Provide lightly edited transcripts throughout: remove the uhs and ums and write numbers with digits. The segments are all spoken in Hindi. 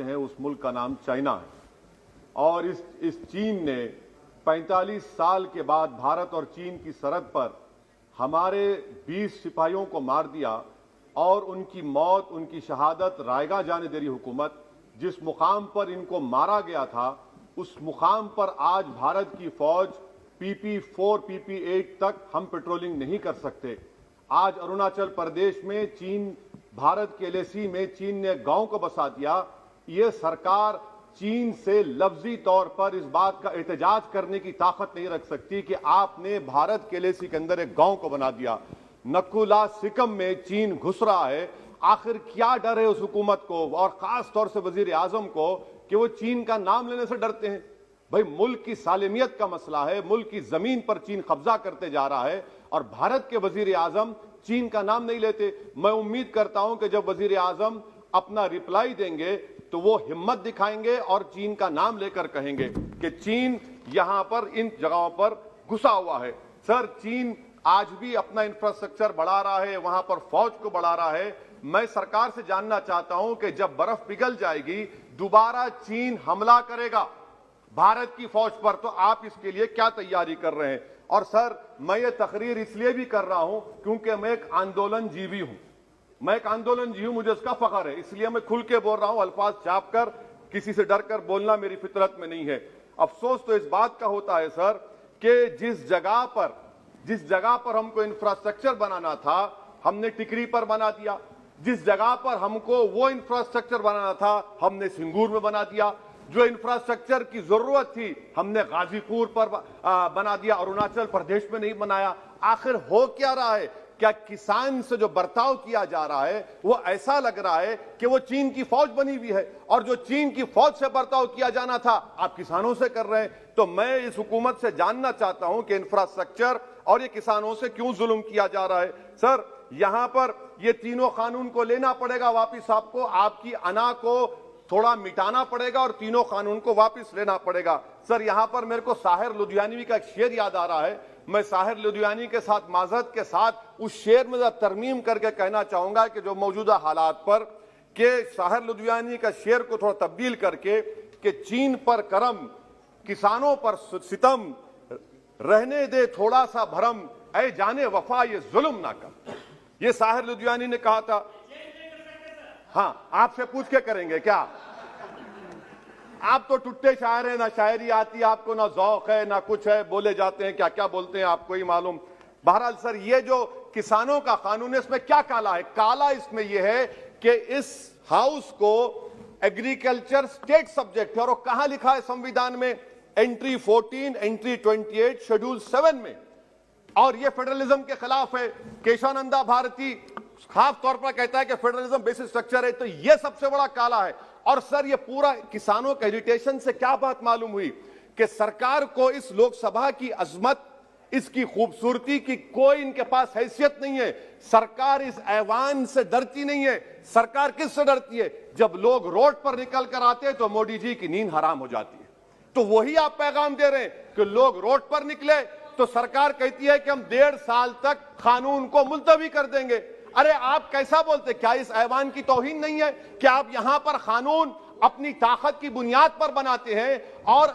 जानते हैं उस मुल्क का नाम चाइना है। और इस चीन ने 45 साल के बाद भारत और चीन की सरहद पर हमारे 20 सिपाहियों को मार दिया और उनकी मौत, उनकी शहादत रायगा जाने दे रही हुकूमत। जिस मुकाम पर इनको मारा गया था उस मुकाम पर आज भारत की फौज PP4, PP8 तक हम पेट्रोलिंग नहीं कर सकते। आज अरुणाचल प्रदेश में चीन, भारत के LAC में चीन ने गांव को बसा दिया। ये सरकार चीन से लफ्जी तौर पर इस बात का एहतजाज करने की ताकत नहीं रख सकती कि आपने भारत के LAC के अंदर एक गांव को बना दिया। नकुला सिकम में चीन घुस रहा है। आखिर क्या डर है उस हुकूमत को और खास तौर से वजीर आजम को कि वो चीन का नाम लेने से डरते हैं? भाई, मुल्क की सालिमियत का मसला है, मुल्क की जमीन पर चीन कब्जा करते जा रहा है और भारत के वजीर आजम चीन का नाम नहीं लेते। मैं उम्मीद करता हूं कि जब वजीर आजम अपना रिप्लाई देंगे तो वो हिम्मत दिखाएंगे और चीन का नाम लेकर कहेंगे कि चीन यहां पर इन जगहों पर घुसा हुआ है। सर, चीन आज भी अपना इंफ्रास्ट्रक्चर बढ़ा रहा है, वहां पर फौज को बढ़ा रहा है। मैं सरकार से जानना चाहता हूं कि जब बर्फ पिघल जाएगी दोबारा चीन हमला करेगा भारत की फौज पर, तो आप इसके लिए क्या तैयारी कर रहे हैं? और सर, मैं ये तकरीर इसलिए भी कर रहा हूं क्योंकि मैं एक आंदोलन जीवी हूं। मैं एक आंदोलन जीवी हूं, मुझे इसका फख्र है, इसलिए मैं खुल के बोल रहा हूं। अल्फाज छाप कर, किसी से डर कर बोलना मेरी फितरत में नहीं है। अफसोस तो इस बात का होता है सर कि जिस जगह पर हमको इंफ्रास्ट्रक्चर बनाना था हमने टिकरी पर बना दिया। जिस जगह पर हमको वो इंफ्रास्ट्रक्चर बनाना था हमने सिंगूर में बना दिया। जो इंफ्रास्ट्रक्चर की जरूरत थी हमने गाजीपुर पर बना दिया, अरुणाचल प्रदेश में नहीं बनाया। आखिर हो क्या रहा है? क्या किसान से जो बर्ताव किया जा रहा है वो ऐसा लग रहा है कि वो चीन की फौज बनी हुई है और जो चीन की फौज से बर्ताव किया जाना था आप किसानों से कर रहे हैं। तो मैं इस हुकूमत से जानना चाहता हूं कि इंफ्रास्ट्रक्चर और ये किसानों से क्यों जुल्म किया जा रहा है? सर, यहां पर ये तीनों कानून को लेना पड़ेगा वापिस, आपको आपकी अना को थोड़ा मिटाना पड़ेगा और तीनों कानून को वापस लेना पड़ेगा। सर, यहां पर मेरे को साहिर लुधियानवी का एक शेर याद आ रहा है। मैं साहिर लुधियानवी के साथ माजरत के साथ उस शेर में तरमीम करके कहना चाहूंगा कि जो मौजूदा हालात पर के साहिर लुधियानवी का शेर को थोड़ा तब्दील करके कि चीन पर करम, किसानों पर सितम, रहने दे थोड़ा सा भरम, ऐ जाने वफा ये जुल्म ना कर। ये साहिर लुधियानवी ने कहा था। हाँ, आपसे पूछ के करेंगे क्या? आप तो टुट्टे शायर हैं, ना शायरी आती है आपको, ना जौक है, ना कुछ है, बोले जाते हैं क्या क्या बोलते हैं आपको ही मालूम। बहरहाल सर, ये जो किसानों का कानून है इसमें क्या काला है? काला इसमें यह है कि इस हाउस को एग्रीकल्चर स्टेट सब्जेक्ट है और कहां लिखा है संविधान में? एंट्री 14, एंट्री 28, शेड्यूल 7 में। और यह फेडरलिज्म के खिलाफ है। केशवानंदा भारती खास तौर पर कहता है कि फेडरलिज्म बेसिक स्ट्रक्चर है, तो यह सबसे बड़ा काला है। और सर, यह पूरा किसानों के एजिटेशन से क्या बात मालूम हुई कि सरकार को इस लोकसभा की अजमत, इसकी खूबसूरती की कोई इनके पास हैसियत नहीं है। सरकार इस ऐवान से डरती नहीं है। सरकार किससे डरती है? जब लोग रोड पर निकल कर आते हैं तो मोदी जी की नींद हराम हो जाती है। तो वही आप पैगाम दे रहे हैं कि लोग रोड पर निकले तो सरकार कहती है कि हम 1.5 साल तक कानून को मुलतवी कर देंगे। अरे आप कैसा बोलते? क्या इस ऐवान की तौहीन नहीं है कि आप यहां पर कानून अपनी ताकत की बुनियाद पर बनाते हैं और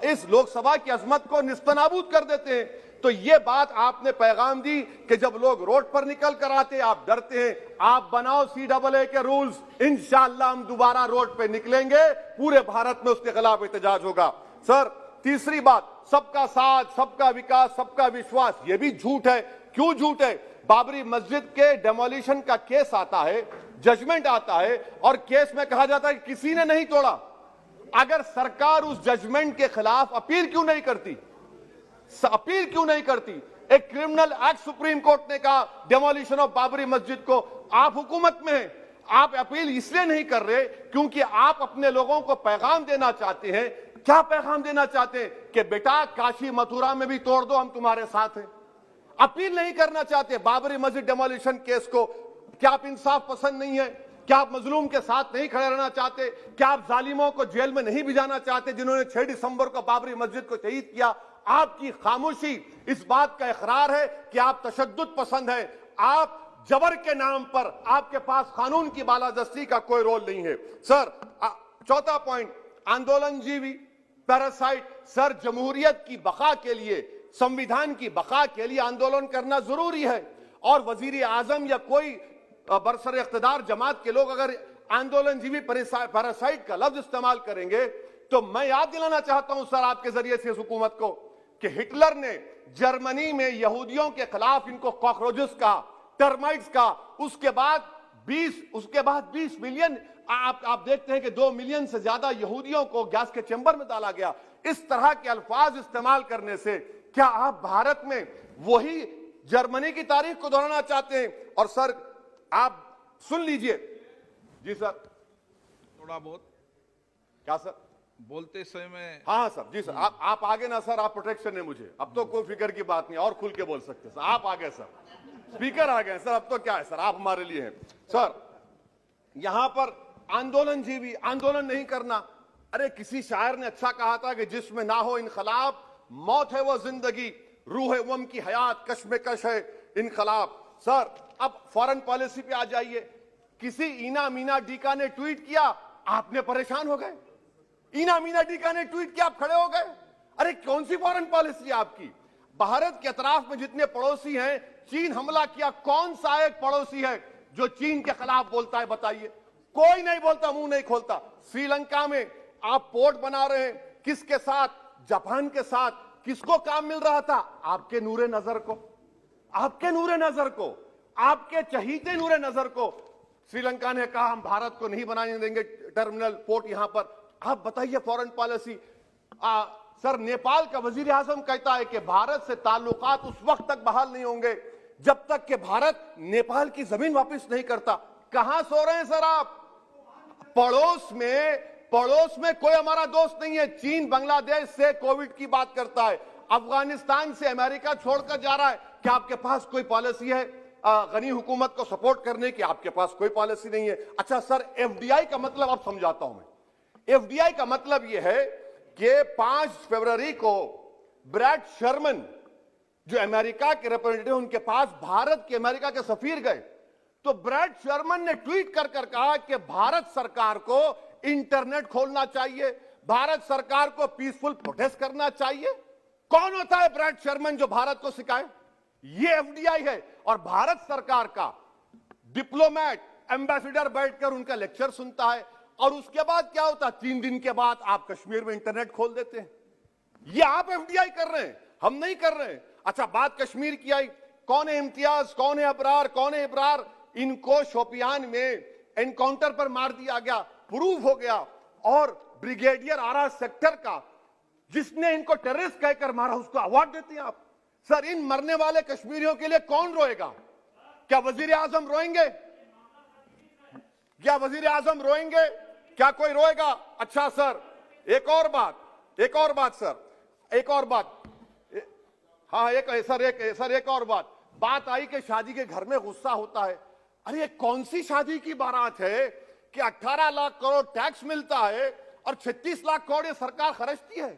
इस लोकसभा की अजमत को निस्तनाबूद कर देते हैं? तो ये बात आपने पैगाम दी कि जब लोग रोड पर निकल कर आते आप डरते हैं। आप बनाओ CAA के रूल्स, इंशाअल्लाह हम दोबारा रोड पे निकलेंगे, पूरे भारत में उसके खिलाफ एहतजाज होगा। सर, तीसरी बात, सबका साथ, सबका विकास, सबका विश्वास, यह भी झूठ है। क्यों झूठ है? बाबरी मस्जिद के डेमोलिशन का केस आता है, जजमेंट आता है और केस में कहा जाता है कि किसी ने नहीं तोड़ा। अगर सरकार उस जजमेंट के खिलाफ अपील क्यों नहीं करती? अपील क्यों नहीं करती? एक क्रिमिनल एक्ट सुप्रीम कोर्ट ने कहा डेमोलिशन ऑफ बाबरी मस्जिद को। आप हुकूमत में हैं, आप अपील इसलिए नहीं कर रहे क्योंकि आप अपने लोगों को पैगाम देना चाहते हैं। क्या पैगाम देना चाहते हैं? कि बेटा काशी मथुरा में भी तोड़ दो, हम तुम्हारे साथ हैं। अपील नहीं करना चाहते बाबरी मस्जिद डेमोलिशन केस को। क्या आप इंसाफ पसंद नहीं है? क्या आप मजलूम के साथ नहीं खड़े रहना चाहते? क्या आप जालिमों को जेल में नहीं भिजाना चाहते जिन्होंने 6 दिसंबर को बाबरी मस्जिद को शहीद किया? आपकी खामोशी इस बात का इकरार है कि आप तशद्दुद पसंद हैं। आप जबर के नाम पर, आपके पास कानून की बालादस्ती का कोई रोल नहीं है। सर, चौथा पॉइंट, आंदोलनजीवी पैरासाइट। सर, जमहूरियत की बका के लिए, संविधान की बका के लिए आंदोलन करना जरूरी है, और वजीर आजम या कोई बरसर इख्तिदार जमात के लोग अगर आंदोलनजीवी पैरासाइट का लफ्ज इस्तेमाल करेंगे तो मैं याद दिलाना चाहता हूं सर आपके जरिए से इस हुकूमत को कि हिटलर ने जर्मनी में यहूदियों के खिलाफ इनको कॉकरोचेस का, टर्माइट्स का, उसके बाद 20 मिलियन, आप देखते हैं कि 2 मिलियन से ज्यादा यहूदियों को गैस के चैम्बर में डाला गया। इस तरह के अल्फाज इस्तेमाल करने से क्या आप भारत में वही जर्मनी की तारीख को दोहराना चाहते हैं? और सर आप सुन लीजिए। जी सर, थोड़ा बहुत क्या सर बोलते समय में। हाँ सर, जी सर, आप आगे ना सर, आप प्रोटेक्शन है मुझे, अब तो कोई फिक्र की बात नहीं, और खुल के बोल सकते सर, आप आ गए सर, स्पीकर आ गए सर, अब तो क्या है सर, आप हमारे लिए हैं सर। यहां पर आंदोलनजीवी, आंदोलन नहीं करना। अरे किसी शायर ने अच्छा कहा था कि जिसमें ना हो इनकलाब, मौत है वो जिंदगी, रूह वम की हयात, कश्मकश है इनकलाब। सर अब फॉरेन पॉलिसी पे आ जाइए। किसी ईना मीना डीका ने ट्वीट किया, आपने परेशान हो गए। ईना मीना डीका ने ट्वीट किया, आप खड़े हो गए। अरे कौन सी फॉरेन पॉलिसी है आपकी? भारत के अतराफ में जितने पड़ोसी हैं, चीन हमला किया, कौन सा एक पड़ोसी है जो चीन के खिलाफ बोलता है? बताइए, कोई नहीं बोलता, मुंह नहीं खोलता। श्रीलंका में आप पोर्ट बना रहे हैं, किसके साथ? जापान के साथ। किसको काम मिल रहा था? आपके नूरे नजर को, आपके नूरे नजर को, आपके चहीते नूरे नजर को। श्रीलंका ने कहा हम भारत को नहीं बनाने देंगे टर्मिनल पोर्ट यहां पर। आप बताइए फॉरेन पॉलिसी। सर नेपाल का वजीर आजम कहता है कि भारत से ताल्लुकात उस वक्त तक बहाल नहीं होंगे जब तक कि भारत नेपाल की जमीन वापस नहीं करता। कहां सो रहे हैं सर आप? पड़ोस में कोई हमारा दोस्त नहीं है। चीन बांग्लादेश से कोविड की बात करता है, अफगानिस्तान से अमेरिका छोड़कर जा रहा है। क्या आपके पास कोई पॉलिसी है गनी हुकूमत को सपोर्ट करने की? आपके पास कोई पॉलिसी नहीं है। अच्छा सर, एफडीआई का मतलब अब समझाता हूं मैं। एफडीआई का मतलब यह है कि 5 फरवरी को ब्रैड शर्मन जो अमेरिका के रिप्रेजेंटेटिव, उनके पास भारत के अमेरिका के सफीर गए, तो ब्रैड शर्मन ने ट्वीट कर कहा कि भारत सरकार को इंटरनेट खोलना चाहिए, भारत सरकार को पीसफुल प्रोटेस्ट करना चाहिए। कौन होता है ब्रैड शर्मन जो भारत को सिखाए? ये एफडीआई है। और भारत सरकार का डिप्लोमेट, एम्बेसडर बैठकर उनका लेक्चर सुनता है, और उसके बाद क्या होता है? 3 दिन के बाद आप कश्मीर में इंटरनेट खोल देते हैं। ये आप एफडीआई कर रहे हैं, हम नहीं कर रहे हैं। अच्छा, बात कश्मीर की आई, कौन है इम्तियाज, कौन है अबरार, कौन है इब्रार? इनको शोपियान में एनकाउंटर पर मार दिया गया, प्रूव हो गया। और ब्रिगेडियर आरा सेक्टर का जिसने इनको टेररिस्ट कहकर मारा, उसको अवार्ड देते हैं आप। सर, इन मरने वाले कश्मीरियों के लिए कौन रोएगा? क्या वजीर आजम रोएंगे? क्या वजीर आजम रोएंगे? क्या कोई रोएगा? अच्छा सर, एक और बात सर, एक और बात। हाँ, एक और बात आई कि शादी के घर में गुस्सा होता है। अरे ये कौन सी शादी की बारात है कि 18 लाख करोड़ टैक्स मिलता है और 36 लाख करोड़ ये सरकार खर्चती है?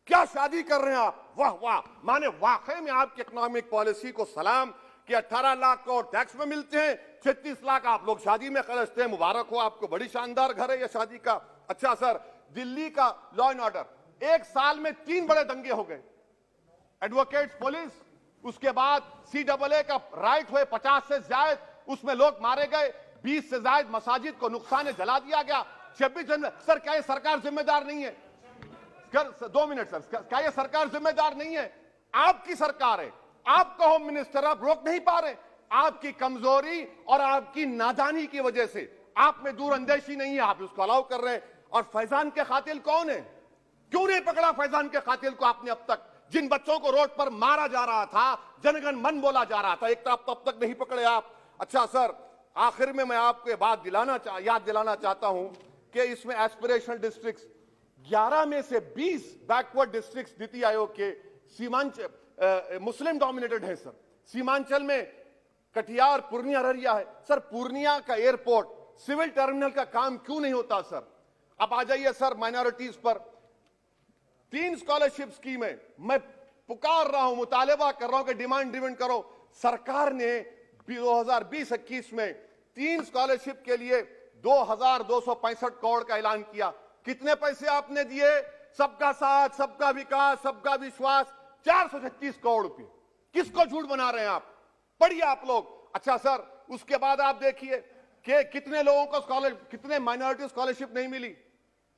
क्या शादी कर रहे हैं आप? वाह वाह, माने वाकई में आपकी इकोनॉमिक पॉलिसी को सलाम कि 18 लाख करोड़ टैक्स में मिलते हैं, 36 लाख आप लोग शादी में खर्चते हैं। मुबारक हो आपको, बड़ी शानदार घर है ये शादी का। अच्छा सर, दिल्ली का लॉ एंड ऑर्डर, 1 साल में 3 बड़े दंगे हो गए। एडवोकेट्स पुलिस, उसके बाद CAA का राइट हुए 50 से ज्यादा, उसमें लोग मारे गए। 20 से ज्यादा मसाजिद को नुकसान जला दिया गया। 26 जनवरी। सर क्या ये सरकार जिम्मेदार नहीं है? 2 मिनट सर, क्या ये सरकार जिम्मेदार नहीं है? आपकी सरकार है, आपका होम मिनिस्टर, आप रोक नहीं पा रहे। आपकी कमजोरी और आपकी नादानी की वजह से, आप में दूरअंदेशी नहीं है, आप उसको अलाउ कर रहे हैं। और फैजान के कातिल कौन है? क्यों नहीं पकड़ा फैजान के कातिल को आपने अब तक? जिन बच्चों को रोड पर मारा जा रहा था, जनगण मन बोला जा रहा था, एक तरफ तब तक नहीं पकड़े आप। अच्छा सर, आखिर में मैं आपको ये बात याद दिलाना चाहता हूं कि इसमें एस्पिरेशनल डिस्ट्रिक्ट्स 11 में से 20 बैकवर्ड डिस्ट्रिक्ट्स नीति आयोग के सीमांचल मुस्लिम डोमिनेटेड है सर। सीमांचल में कटिहार, पूर्णिया, अररिया है। सर पूर्णिया का एयरपोर्ट, सिविल टर्मिनल का काम क्यों नहीं होता सर? अब आ जाइए सर माइनॉरिटीज पर। 3 स्कॉलरशिप स्कीम है, मैं पुकार रहा हूं, मुतालिबा कर रहा हूं कि डिमांड ड्रिवन करो। सरकार ने 2020-21 में 3 स्कॉलरशिप के लिए 2265 करोड़ का ऐलान किया। कितने पैसे आपने दिए? सबका साथ, सबका विकास, सबका विश्वास, 436 करोड़ रुपए। किसको झूठ बना रहे हैं आप? पढ़िए आप लोग। अच्छा सर, उसके बाद आप देखिए कि कितने लोगों को स्कॉलरशिप, कितने माइनॉरिटी स्कॉलरशिप नहीं मिली।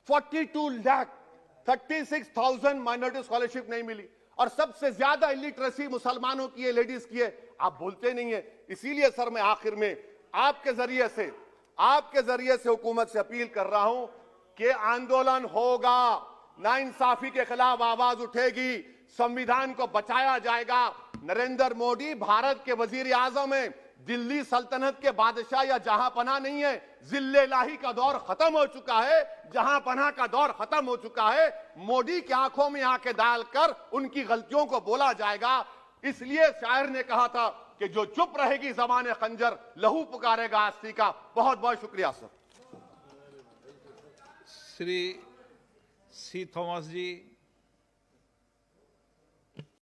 42,36,000 माइनॉरिटी स्कॉलरशिप नहीं मिली। और सबसे ज्यादा इलिटरेसी मुसलमानों की है, लेडीज की है। आप बोलते नहीं है। इसीलिए सर मैं आखिर में आपके जरिए से हुकूमत से अपील कर रहा हूं कि आंदोलन होगा, नाइंसाफी के खिलाफ आवाज उठेगी, संविधान को बचाया जाएगा। नरेंद्र मोदी भारत के वजीर आजम है। दिल्ली सल्तनत के बादशाह या जहां पनाह नहीं है। जिल्ले लाही का दौर खत्म हो चुका है, जहां पनाह का दौर खत्म हो चुका है। मोदी की आंखों में आंखें डालकर उनकी गलतियों को बोला जाएगा। इसलिए शायर ने कहा था कि जो चुप रहेगी ज़बान खंजर, लहू पुकारेगा आस्ती का। बहुत बहुत शुक्रिया सर। श्री सी थॉमस जी।